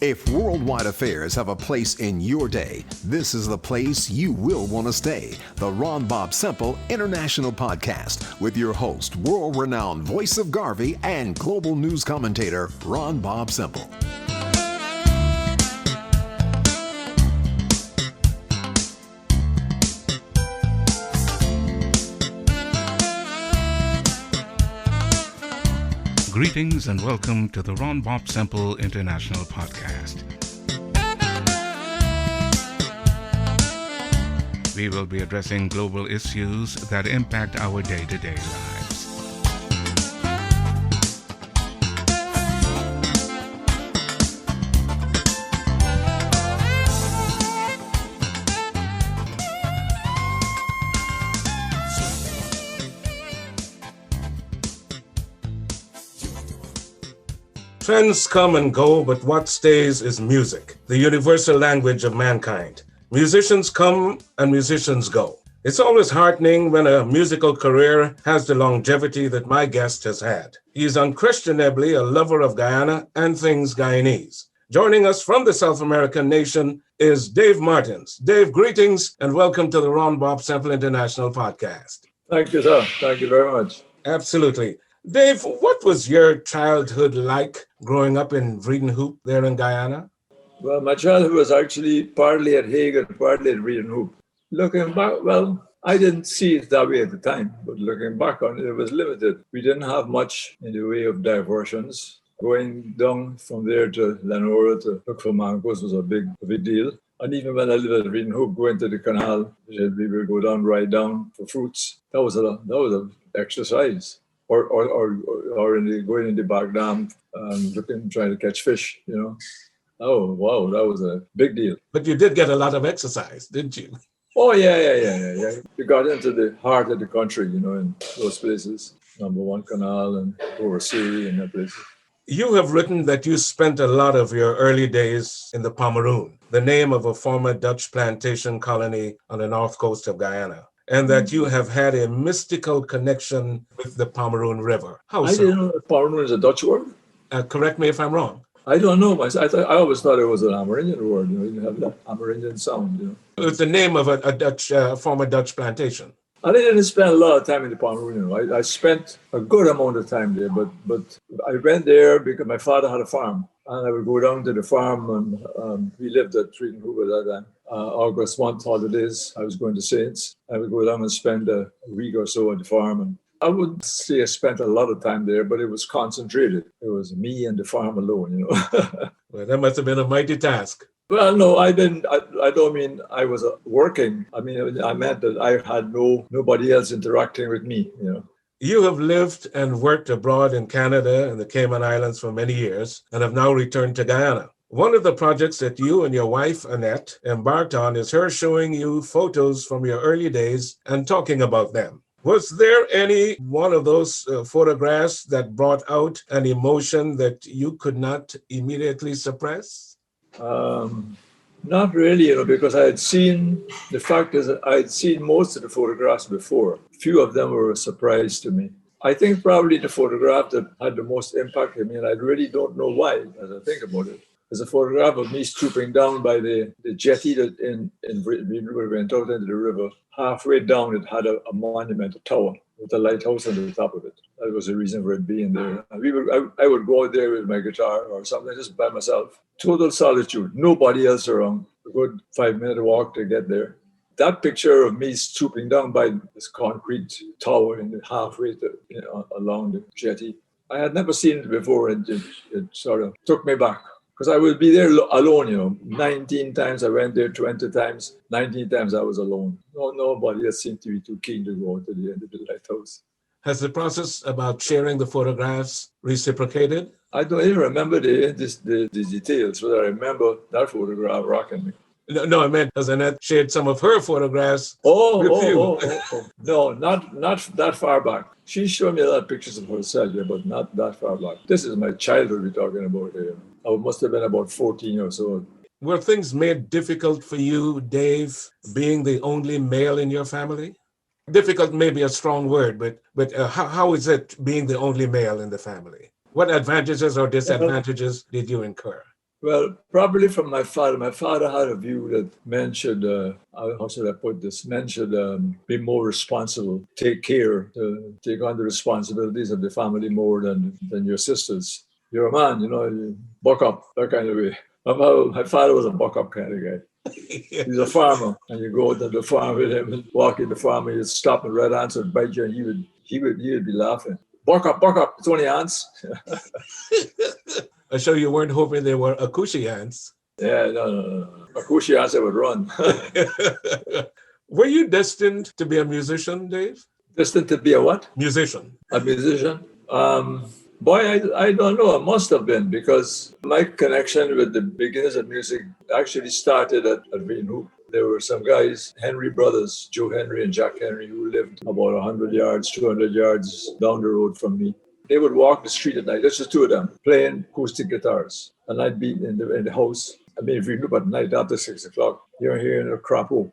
If worldwide affairs have a place in your day, this is the place you will want to stay. The Ron Bobb-Semple International Podcast with your host, world-renowned voice of Garvey and global news commentator, Ron Bobb-Semple. Greetings and welcome to the Ron Bobb-Semple International Podcast. We will be addressing global issues that impact our day-to-day lives. Trends come and go, but what stays is music, the universal language of mankind. Musicians come and musicians go. It's always heartening when a musical career has the longevity that my guest has had. He is unquestionably a lover of Guyana and things Guyanese. Joining us from the South American nation is Dave Martins. Dave, greetings and welcome to the Ron Bobb-Semple International Podcast. Thank you, sir. Thank you very much. Absolutely. Dave, what was your childhood like growing up in Vredenhoop there in Guyana? Well, my childhood was actually partly at Hague and partly at Vredenhoop. Looking back, well, I didn't see it that way at the time, but looking back on it, it was limited. We didn't have much in the way of diversions. Going down from there to Lenora to look for mangoes was a big deal. And even when I lived at Vredenhoop, going to the canal, we would go down, ride down for fruits. That was an exercise. Or going in the back dam, trying to catch fish, you know. Oh, wow, that was a big deal. But you did get a lot of exercise, didn't you? Oh, yeah. You got into the heart of the country, you know, in those places. Number One Canal and Oversea and that place. You have written that you spent a lot of your early days in the Pomeroon, the name of a former Dutch plantation colony on the north coast of Guyana, and that you have had a mystical connection with the Pomeroon River. How so? I didn't know that Pomeroon is a Dutch word. Correct me if I'm wrong. I don't know. I always thought it was an Amerindian word. You know, you have that Amerindian sound. You know, it's the name of a Dutch former Dutch plantation. I didn't spend a lot of time in the Pomeroon. You know, I spent a good amount of time there, but I went there because my father had a farm, and I would go down to the farm, and we lived at Vredenhoop at that time. August month holidays, I was going to Saints. I would go down and spend a week or so at the farm, and I wouldn't say I spent a lot of time there, but it was concentrated. It was me and the farm alone, you know. Well, that must have been a mighty task. Well, no, I didn't. I don't mean I was working. I mean, I meant that I had nobody else interacting with me, you know. You have lived and worked abroad in Canada and the Cayman Islands for many years and have now returned to Guyana. One of the projects that you and your wife, Annette, embarked on is her showing you photos from your early days and talking about them. Was there any one of those photographs that brought out an emotion that you could not immediately suppress? Not really, you know, because the fact is that I had seen most of the photographs before. Few of them were a surprise to me. I think probably the photograph that had the most impact on me, and I really don't know why, as I think about it, is a photograph of me stooping down by the jetty that we went out into the river. Halfway down, it had a monument, a tower, with a lighthouse on the top of it. That was the reason for it being there. And I would go out there with my guitar or something, just by myself. Total solitude, nobody else around. A good 5-minute walk to get there. That picture of me stooping down by this concrete tower in the halfway along the jetty, I had never seen it before, and it sort of took me back. Because I would be there alone, you know. 19 times I went there, 20 times, 19 times I was alone. Nobody else seemed to be too keen to go to the end of the lighthouse. Has the process about sharing the photographs reciprocated? I don't even remember the details, but I remember that photograph rocking me. No, I meant as Annette shared some of her photographs with you. No, not that far back. She showed me a lot of pictures of herself, yeah, but not that far back. This is my childhood we're talking about here. I must have been about 14 or so. Were things made difficult for you, Dave, being the only male in your family? Difficult may be a strong word, but how is it being the only male in the family? What advantages or disadvantages did you incur? Well, probably from my father. My father had a view that men should, how should I put this? Men should be more responsible, take care, to take on the responsibilities of the family more than your sisters. You're a man, you buck up, that kind of way. My father was a buck up kind of guy. He's a farmer, and you go to the farm with him and walk in the farm, and he'd stop and red ants would bite you, and he would be laughing. Buck up, it's only ants. I'm sure you weren't hoping they were Akushi ants. Yeah, no. Akushi ants, I would run. Were you destined to be a musician, Dave? Destined to be a what? Musician. A musician? I don't know. I must have been, because my connection with the beginners of music actually started at Green Hoop. There were some guys, Henry brothers, Joe Henry and Jack Henry, who lived about 100 yards, 200 yards down the road from me. They would walk the street at night, just the two of them, playing acoustic guitars. And I'd be in the house. I mean, if you look at night after 6 o'clock, you're hearing a crapo,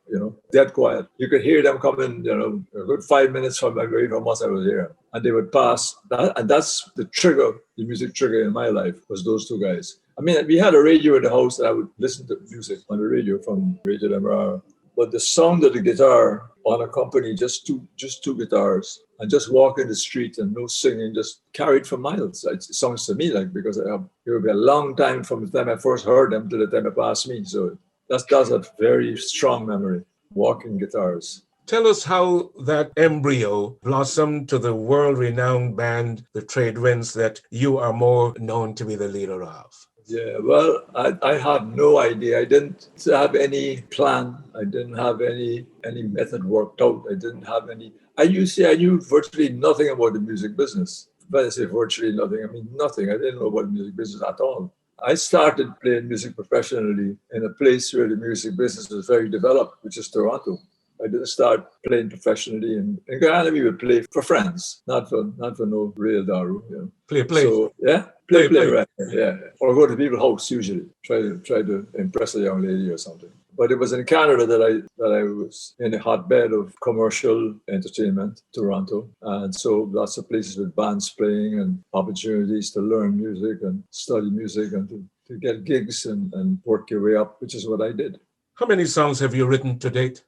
dead quiet. You could hear them coming, a good 5 minutes from my grave from us I was here. And they would pass. And that's the trigger, the music trigger in my life, was those two guys. I mean, we had a radio in the house and I would listen to music on the radio from Radio Demerara. But the sound of the guitar on a company, just two guitars, and just walk in the street and no singing, just carried for miles. It sounds to me like, because it would be a long time from the time I first heard them to the time it passed me. So that's a very strong memory, walking guitars. Tell us how that embryo blossomed to the world-renowned band, the Trade Winds, that you are more known to be the leader of. Yeah, well, I had no idea. I didn't have any plan. I didn't have any method worked out. I didn't have any. I knew virtually nothing about the music business. When I say virtually nothing, I mean nothing. I didn't know about the music business at all. I started playing music professionally in a place where the music business was very developed, which is Toronto. I didn't start playing professionally. In Guyana, we would play for friends, not for no real daru. Play. So, yeah, play, right? Yeah, or go to people's house usually. Try to impress a young lady or something. But it was in Canada that I was in a hotbed of commercial entertainment, Toronto, and so lots of places with bands playing and opportunities to learn music and study music and to get gigs and work your way up, which is what I did. How many songs have you written to date?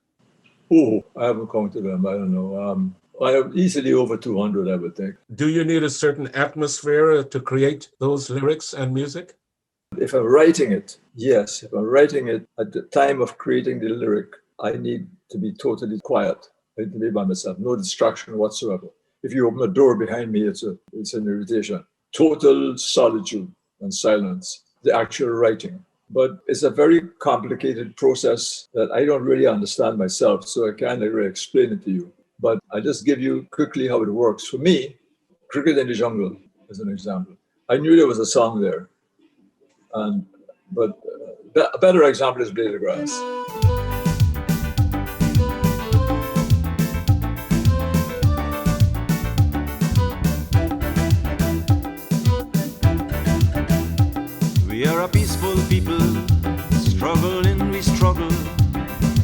Oh, I haven't counted them. I don't know. I have easily over 200, I would think. Do you need a certain atmosphere to create those lyrics and music? If I'm writing it, yes. If I'm writing it at the time of creating the lyric, I need to be totally quiet. I need to be by myself, no distraction whatsoever. If you open a door behind me, it's an irritation. Total solitude and silence, the actual writing. But it's a very complicated process that I don't really understand myself, so I can't really explain it to you. But I'll just give you quickly how it works. For me, Cricket in the Jungle is an example. I knew there was a song there. But a better example is Blade of Grass. We are a peaceful people, struggling, we struggle,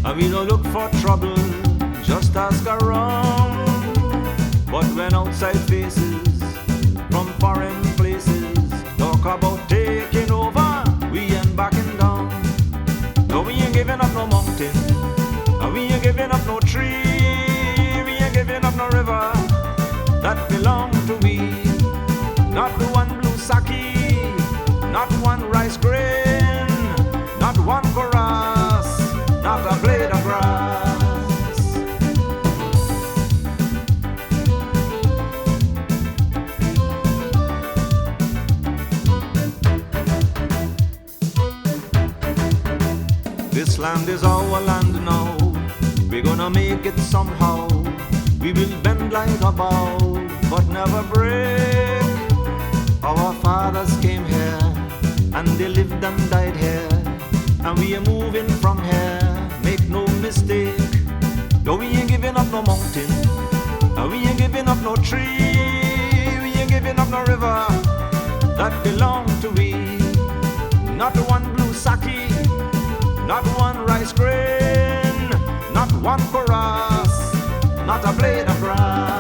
and we don't look for trouble, just ask around. But when outside faces from foreign places talk about taking over, we ain't backing down. No, we ain't giving up no mountain, and we ain't giving up no tree, we ain't giving up no river that belong to we. Not the one blue sake, not one rice grain, not one chorus, not a blade of grass. This land is our land now, we're gonna make it somehow. We will bend like a bow, but never break. Our fathers came here, and they lived and died here, and we are moving from here, make no mistake. No, we ain't giving up no mountain, and we ain't giving up no tree, we ain't giving up no river that belong to we. Not one blue sake, not one rice grain, not one chorus, not a blade of grass.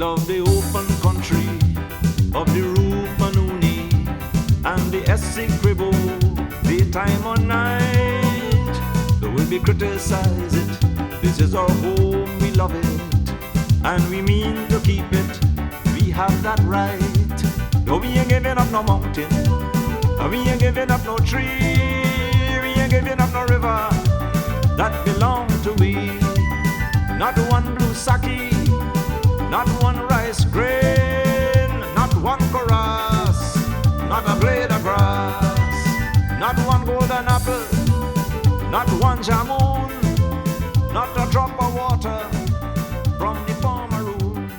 love the open country of the Rupanuni and the Essequibo, daytime or night. Though we criticize it, this is our home, we love it, and we mean to keep it. We have that right. No, we ain't giving up no mountain, we ain't giving up no tree, we ain't giving up no river that belong to we. Not one blue sake, not one rice grain, not one chorus, not a blade of grass, not one golden apple, not one jamun, not a drop of water from the farmer room,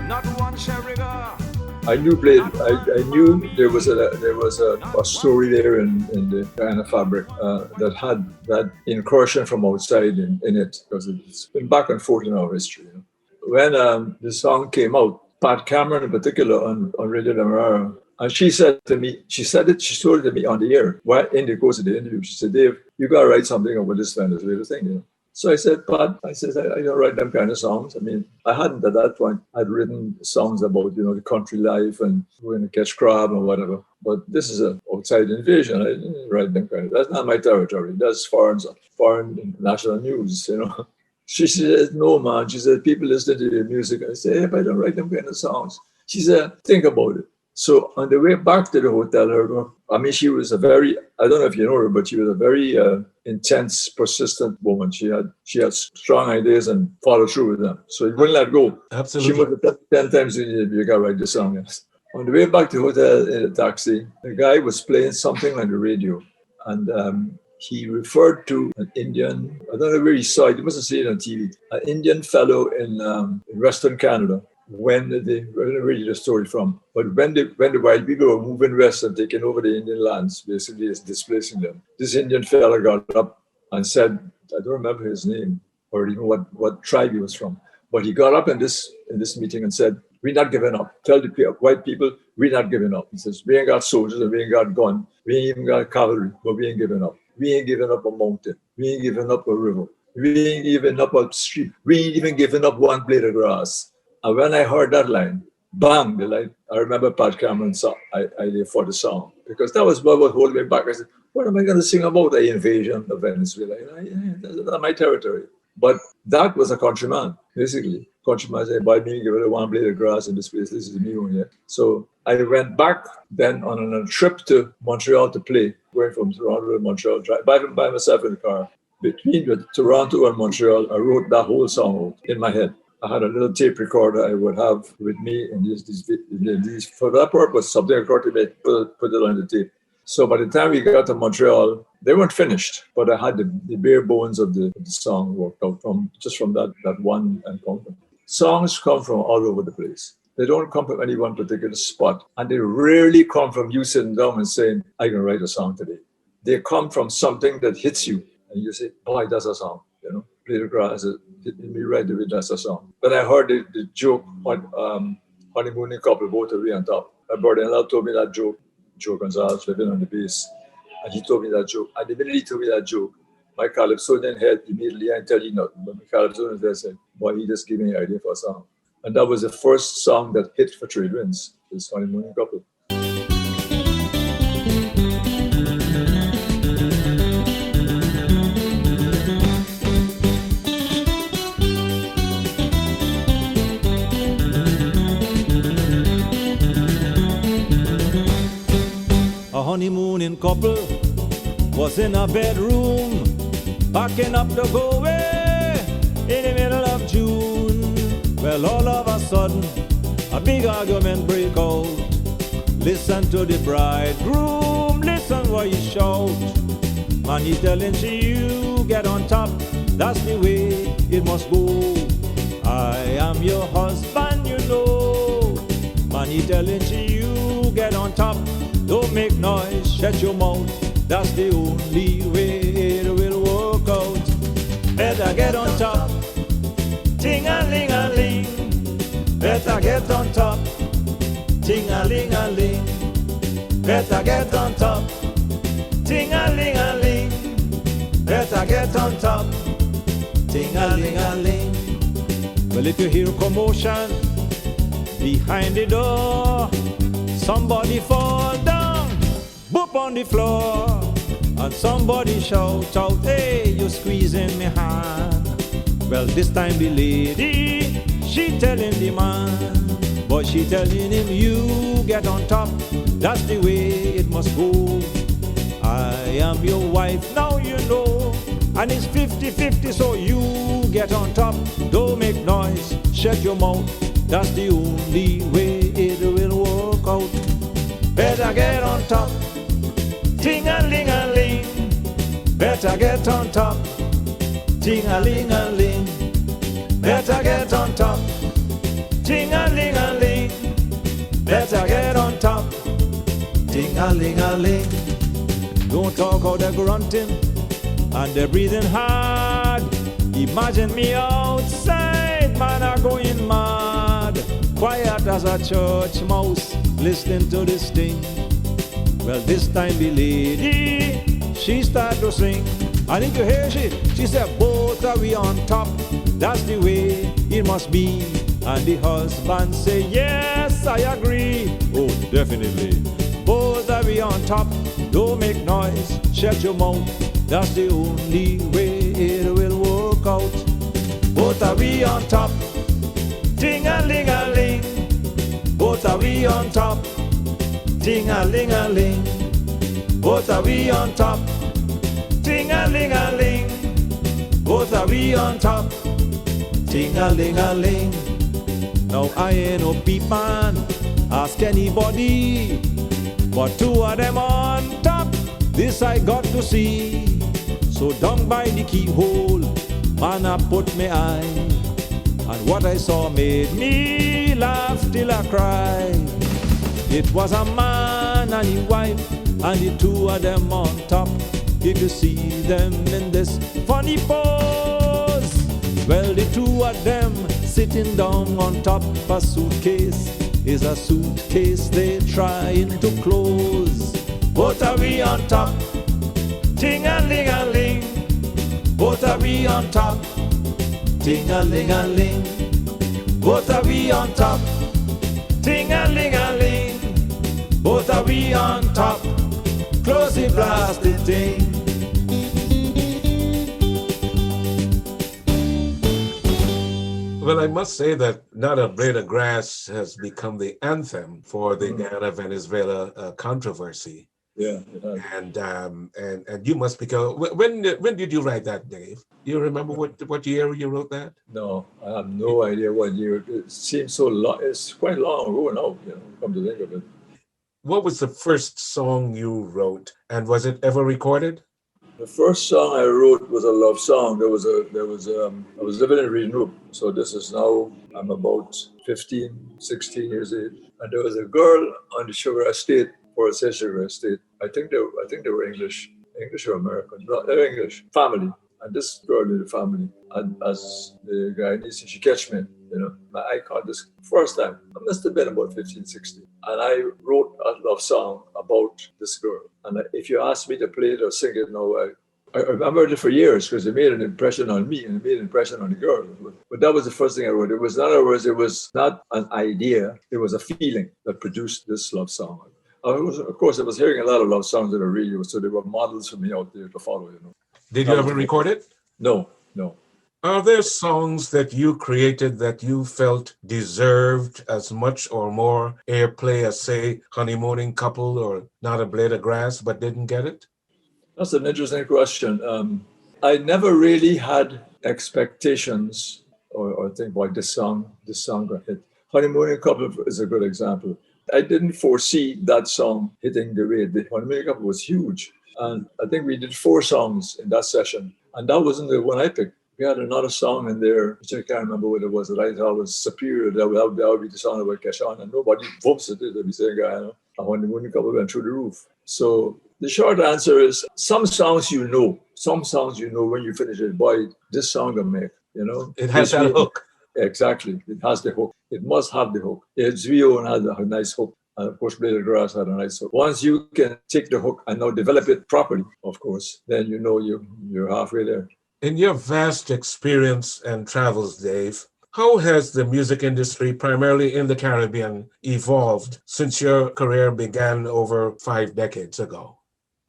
not one sherriga. I knew there was a story there in the Guyana fabric that had that incursion from outside in it, because it's been back and forth in our history. You know. When the song came out, Pat Cameron in particular on Radio Demerara, and she told it to me on the air, in the course of the interview. She said, Dave, you got to write something about this Venezuela thing, you know. So I said, Pat, I don't write them kind of songs. I mean, I hadn't at that point. I'd written songs about, the country life and going to catch crab and whatever. But this is an outside invasion. I didn't write them kind of. That's not my territory. That's foreign national news, you know. She said, no, man. She said, people listen to the music. I said, hey, but I don't write them kind of songs. She said, think about it. So on the way back to the hotel, she was I don't know if you know her, but she was a very intense, persistent woman. She had strong ideas and followed through with them. So you wouldn't let go. Absolutely. She must have 10 times you got to write the song. Yes. On the way back to the hotel in a taxi, the guy was playing something on the radio. And he referred to an Indian, I don't know where he saw it, he must have seen it on TV, an Indian fellow in Western Canada. When I don't know where the story from, but when the white people were moving west and taking over the Indian lands, basically displacing them, this Indian fella got up and said, I don't remember his name or even what tribe he was from, but he got up in this meeting and said, we're not giving up. Tell the white people, we're not giving up. He says, we ain't got soldiers and we ain't got guns, we ain't even got cavalry, but we ain't giving up. We ain't giving up a mountain, we ain't giving up a river, we ain't giving up a street, we ain't even giving up one blade of grass. And when I heard that line, bang, I remember Pat Cameron's idea for the song, because that was what was holding me back. I said, what am I going to sing about? The invasion of Venezuela? That's not my territory. But that was a countryman, basically. Countryman said, by me, give it one blade of grass in this place. This is me one here. So I went back then on a trip to Montreal to play, going from Toronto to Montreal, by myself in the car. Between Toronto and Montreal, I wrote that whole song out in my head. I had a little tape recorder I would have with me in these for that purpose, something occurred to me, put it on the tape. So by the time we got to Montreal, they weren't finished, but I had the bare bones of the song worked out from that one encounter. Songs come from all over the place. They don't come from any one particular spot. And they rarely come from you sitting down and saying, I can write a song today. They come from something that hits you. And you say, boy, that's a song, you know. Play the grass, hit me right away, that's a song. But I heard the joke on Honeymooning Couple, both away on top. My brother-in-law told me that joke, Joe Gonzalez, living on the base. And he told me that joke. And the minute he told me that joke, my Calypsonian head immediately, I tell you nothing, but my Calypsonian head said, boy, he just gave me an idea for a song. And that was the first song that hit for Trade Winds, this Honeymooning Couple. A honeymooning couple was in a bedroom, packing up to go away in the middle of June. Well, all of a sudden, a big argument break out. Listen to the bridegroom, listen what he shout. Man, he telling you, get on top, that's the way it must go. I am your husband, you know. Man, he telling you, get on top, don't make noise, shut your mouth. That's the only way it will work out. Better get on top, ting-a-ling-a-ling. Better get on top, ting-a-ling-a-ling. Better get on top, ting-a-ling-a-ling. Better get on top, ting-a-ling-a-ling. Well, if you hear commotion behind the door. Somebody fall down, boop on the floor, and somebody shout out, hey, you're squeezing me hand. Well, this time the lady, she telling the man, but she telling him, you get on top, that's the way it must go. I am your wife, now you know, and it's 50-50, so you get on top. Don't make noise, shut your mouth, that's the only way it will work out. Better get on top, ting-a-ling-a-ling. Better get on top, ting-a-ling-a-ling. Better get on top, ting-a-ling-a-ling. Better get on top, ting-a-ling-a-ling. Don't talk how they're grunting and they're breathing hard. Imagine me outside, man, I'm going mad. Quiet as a church mouse, listening to this thing. Well, this time the lady, she started to sing. I think you hear she said, both are we on top, that's the way it must be. And the husband say, yes, I agree. Oh, definitely. Both are we on top, don't make noise, shut your mouth, that's the only way it will work out. Both are we on top, ting-a-ling-a-ling. Both are we on top, ting-a-ling-a-ling. Both are we on top, ting-a-ling-a-ling. Both are we on top, ting-a-ling-a-ling. Now I ain't no peep man, ask anybody, but two of them on top, this I got to see. So down by the keyhole, man, I put my eye, and what I saw made me laugh till I cried. It was a man and his wife, and the two of them on top. You could see them in this funny pose. Well, the two of them sitting down on top of a suitcase is a suitcase they trying to close. Both are we on top, ting-a-ling-a-ling. Both are we on top, ting-a-ling-a-ling. Both are we on top, ting-a-ling-a-ling. Both are we on top, close the blasted thing. Well, I must say that Not a Blade of Grass has become the anthem for the Guyana-Venezuela controversy. Yeah, it has. And you must become. When did you write that, Dave? Do you remember what year you wrote that? No, I have no idea what year. It seems so long. It's quite long ago now, come to think of it. What was the first song you wrote, and was it ever recorded? The first song I wrote was a love song. I was living in Renoop, so this is now, I'm about 15, 16 years old. And there was a girl on the Sugar Estate, or it says Sugar Estate. I think they were English or American. No, they're English, family. And this girl in the family, and as the Guyanese, she catch me, I caught this first time. I must have been about 15, 16. And I wrote a love song about this girl. And if you ask me to play it or sing it now, I remember it for years because it made an impression on me and it made an impression on the girl. But that was the first thing I wrote. It was, in other words, it was not an idea. It was a feeling that produced this love song. Of course, I was hearing a lot of love songs on the radio, so there were models for me out there to follow, Did you ever record it? No. Are there songs that you created that you felt deserved as much or more airplay as, say, Honeymooning Couple or Not a Blade of Grass, but didn't get it? That's an interesting question. I never really had expectations or think, boy, this song got hit. Honeymooning Couple is a good example. I didn't foresee that song hitting the way it did. Honeymooning Couple was huge. And I think we did 4 songs in that session. And that wasn't the one I picked. We had another song in there, which I can't remember what it was, that I thought was superior. That would be the song about Keshan. And nobody votes it. They'd be saying, I Honeymooning Couple went through the roof. So the short answer is, some songs when you finish it, boy, this song will make, It has that hook. Exactly. It has the hook. It must have the hook. Zvio had a nice hook. And of course, Blade of Grass had a nice hook. Once you can take the hook and now develop it properly, of course, then you're halfway there. In your vast experience and travels, Dave, How has the music industry, primarily in the Caribbean, evolved since your career began over 5 decades ago?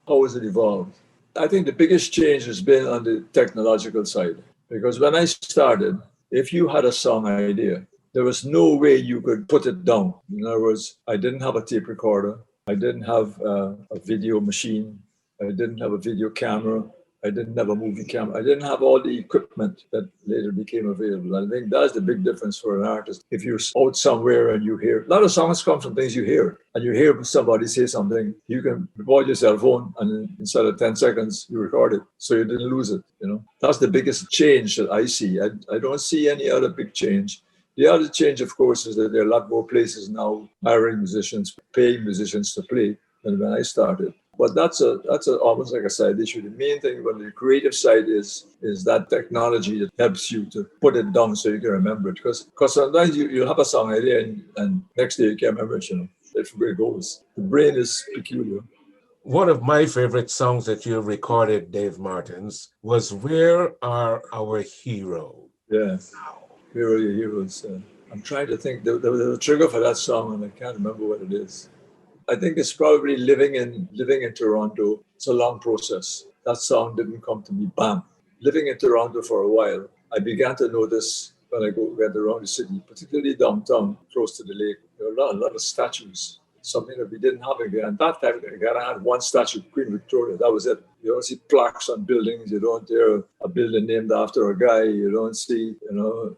How has it evolved? I think the biggest change has been on the technological side. Because when I started, if you had a song idea, there was no way you could put it down. In other words, I didn't have a tape recorder. I didn't have a video machine. I didn't have a video camera. I didn't have a movie camera. I didn't have all the equipment that later became available. I think that's the big difference for an artist. If you're out somewhere and you hear, a lot of songs come from things you hear, and you hear somebody say something, you can record your cell phone, and instead of 10 seconds, you record it. So you didn't lose it, you know. That's the biggest change that I see. I don't see any other big change. The other change, of course, is that there are a lot more places now hiring musicians, paying musicians to play than when I started. But that's almost like a side issue. The main thing on the creative side is that technology that helps you to put it down so you can remember it. Because sometimes you'll have a song idea and next day you can't remember it, you know. That's where it goes. The brain is peculiar. One of my favorite songs that you recorded, Dave Martins, was Where Are Our Heroes? Yeah, Where Are Your Heroes? I'm trying to think. There was a trigger for that song and I can't remember what it is. I think it's probably living in Toronto. It's a long process. That song didn't come to me, bam. Living in Toronto for a while, I began to notice when I went around the city, particularly downtown, close to the lake, there were a lot of statues, something that we didn't have in Guyana. At that time, Guyana had one statue, Queen Victoria, that was it. You don't see plaques on buildings. You don't hear a building named after a guy. You don't see,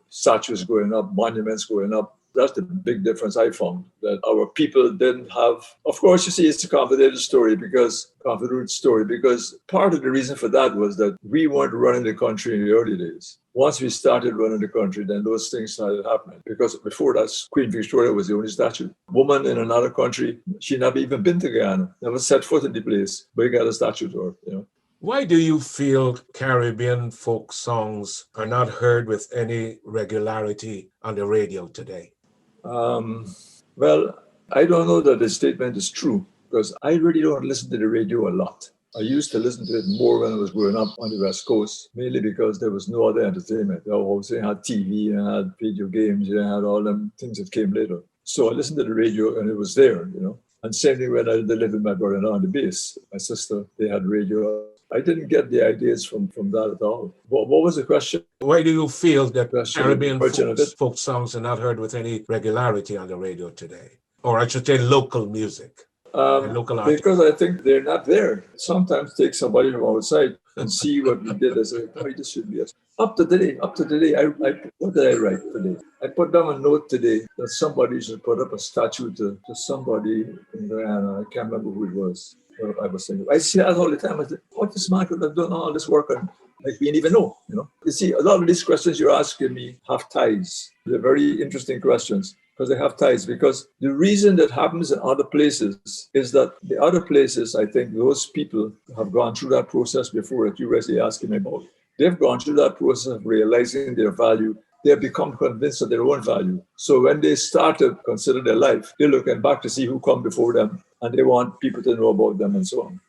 statues going up, monuments going up. That's the big difference I found, that our people didn't have. Of course, you see, it's a convoluted story because part of the reason for that was that we weren't running the country in the early days. Once we started running the country, then those things started happening. Because before that, Queen Victoria was the only statue. Woman in another country, she never even been to Guyana, never set foot in the place, but you got a statue to her, you know. Why do you feel Caribbean folk songs are not heard with any regularity on the radio today? Well, I don't know that the statement is true because I really don't listen to the radio a lot. I used to listen to it more when I was growing up on the West Coast, mainly because there was no other entertainment. They obviously had TV and had video games, you had all them things that came later. So I listened to the radio and it was there, you know. And same thing when I lived with my brother-in-law on the base. My sister, they had radio. I didn't get the ideas from that at all. What was the question? Why do you feel that Caribbean folk songs are not heard with any regularity on the radio today? Or I should say local music. Local artists. Because I think they're not there. Sometimes take somebody from outside and see what we did. I say, oh, this should be us. Up to today, what did I write today? I put down a note today that somebody should put up a statue to somebody in Guyana. I can't remember who it was. I was thinking, I see that all the time. I said, what this man could have done all this work on, like we didn't even know, you know. You see, a lot of these questions you're asking me have ties. They're very interesting questions because they have ties. Because the reason that happens in other places is that the other places, I think those people have gone through that process before that you're actually asking me about. They've gone through that process of realizing their value. They have become convinced of their own value. So when they start to consider their life, they're looking back to see who come before them, and they want people to know about them and so on.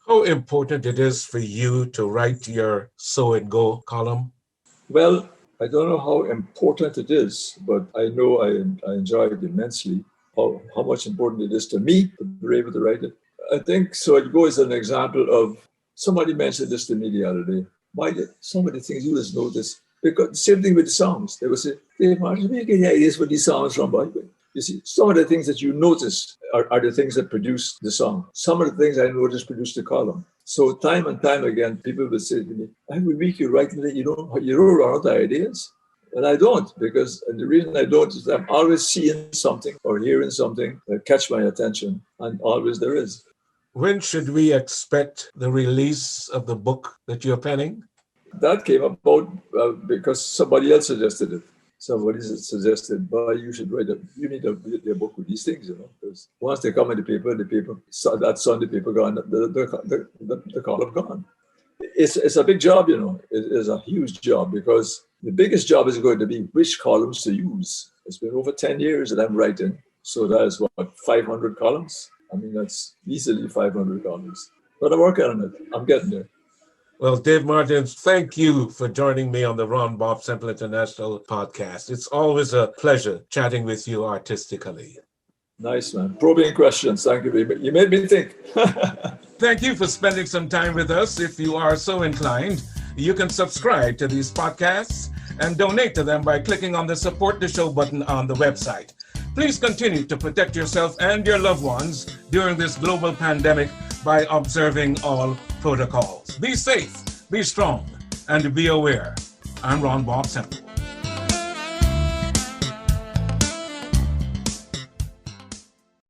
How important it is for you to write your So It Go column? Well, I don't know how important it is, but I know I enjoy it immensely. How much important it is to me to be able to write it. I think So It Go is an example of, somebody mentioned this to me the other day. Some of the things you just notice, because same thing with the songs. They would say, hey, Martin, where you get the ideas for these songs from, by the way? You see, some of the things that you notice are the things that produce the song. Some of the things I noticed produce the column. So time and time again, people will say to me, every week you're writing that you don't run out of ideas. And I don't, because the reason I don't is I'm always seeing something or hearing something that catch my attention, and always there is. When should we expect the release of the book that you're penning? That came about because somebody else suggested it. Somebody suggested, but you should write you need to read your book with these things, you know, because once they come in the paper, that Sunday paper gone, the column gone. It's a big job, you know. It is a huge job because the biggest job is going to be which columns to use. It's been over 10 years that I'm writing. So that is 500 columns? I mean, that's easily 500 columns. But I'm working on it. I'm getting there. Well, Dave Martins, thank you for joining me on the Ron Bobb-Semple International podcast. It's always a pleasure chatting with you artistically. Nice, man. Probing questions. Thank you very much. You made me think. Thank you for spending some time with us. If you are so inclined, you can subscribe to these podcasts and donate to them by clicking on the Support the Show button on the website. Please continue to protect yourself and your loved ones during this global pandemic by observing all protocols. Be safe, be strong, and be aware. I'm Ron Bobb-Semple.